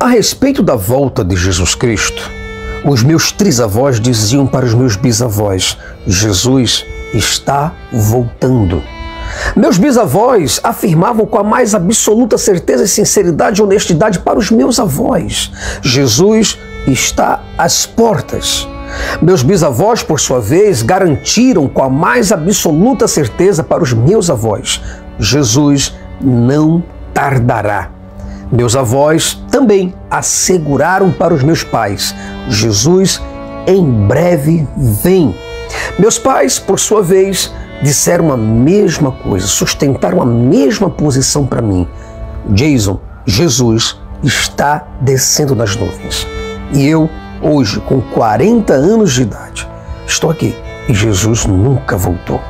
A respeito da volta de Jesus Cristo, os meus trisavós diziam para os meus bisavós: Jesus está voltando. Meus bisavós afirmavam com a mais absoluta certeza, sinceridade e honestidade para os meus avós: Jesus está às portas. Meus bisavós, por sua vez, garantiram com a mais absoluta certeza para os meus avós: Jesus não tardará. Meus avós também asseguraram para os meus pais: Jesus em breve vem. Meus pais, por sua vez, disseram a mesma coisa, sustentaram a mesma posição para mim: Jason, Jesus está descendo das nuvens. E eu, hoje, com 40 anos de idade, estou aqui e Jesus nunca voltou.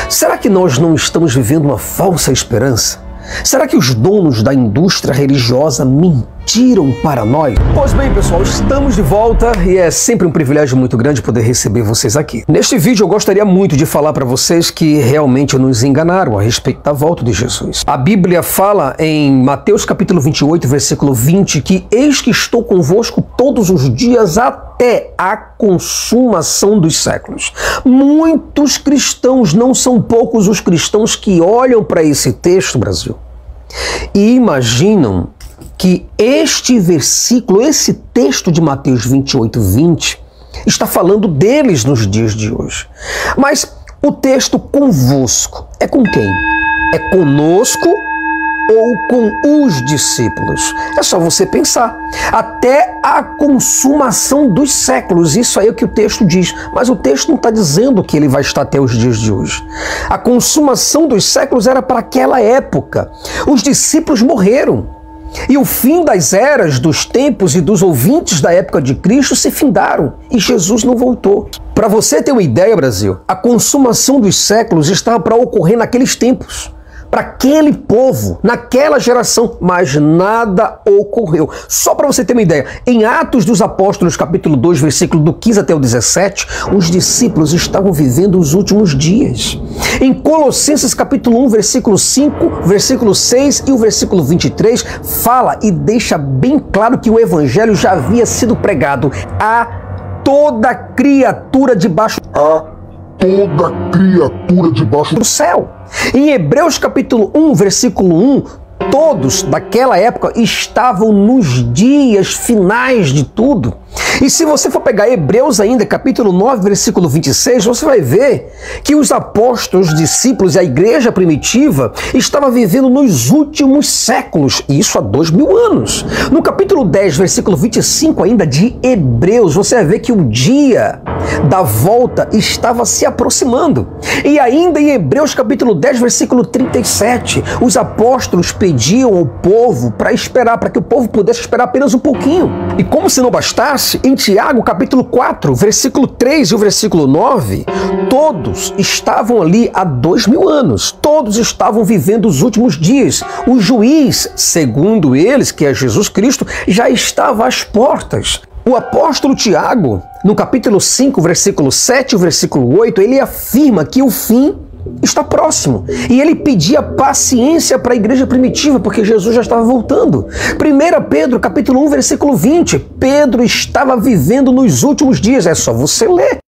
Será que nós não estamos vivendo uma falsa esperança? Será que os donos da indústria religiosa mentiram para nós? Pois bem, pessoal, estamos de volta e é sempre um privilégio muito grande poder receber vocês aqui. Neste vídeo eu gostaria muito de falar para vocês que realmente nos enganaram a respeito da volta de Jesus. A Bíblia fala em Mateus capítulo 28, versículo 20, que eis que estou convosco todos os dias até a consumação dos séculos. Muitos cristãos, não são poucos os cristãos que olham para esse texto, Brasil, e imaginam que este versículo, esse texto de Mateus 28, 20, está falando deles nos dias de hoje. Mas o texto convosco é com quem? É conosco ou com os discípulos? É só você pensar. Até a consumação dos séculos, isso aí é o que o texto diz. Mas o texto não está dizendo que ele vai estar até os dias de hoje. A consumação dos séculos era para aquela época. Os discípulos morreram. E o fim das eras, dos tempos e dos ouvintes da época de Cristo se findaram. E Jesus não voltou. Para você ter uma ideia, Brasil, a consumação dos séculos estava para ocorrer naqueles tempos, para aquele povo, naquela geração, mas nada ocorreu. Só para você ter uma ideia, em Atos dos Apóstolos, capítulo 2, versículo do 15 até o 17, os discípulos estavam vivendo os últimos dias. Em Colossenses, capítulo 1, versículo 5, versículo 6 e o versículo 23, fala e deixa bem claro que o evangelho já havia sido pregado a toda criatura debaixo do céu. Em Hebreus capítulo 1, versículo 1, todos daquela época estavam nos dias finais de tudo. E se você for pegar Hebreus ainda, capítulo 9, versículo 26, você vai ver que os apóstolos, os discípulos e a igreja primitiva estava vivendo nos últimos séculos, e isso há 2000 anos. No capítulo 10, versículo 25 ainda de Hebreus, você vai ver que o dia da volta estava se aproximando. E ainda em Hebreus capítulo 10, versículo 37, os apóstolos pediam ao povo para esperar, para que o povo pudesse esperar apenas um pouquinho. E como se não bastasse, em Tiago capítulo 4, versículo 3 e o versículo 9, todos estavam ali há 2000 anos. Todos estavam vivendo os últimos dias. O juiz, segundo eles, que é Jesus Cristo, já estava às portas. O apóstolo Tiago, no capítulo 5, versículo 7 e o versículo 8, ele afirma que o fim está próximo. E ele pedia paciência para a igreja primitiva, porque Jesus já estava voltando. 1 Pedro, capítulo 1, versículo 20, Pedro estava vivendo nos últimos dias. É só você ler.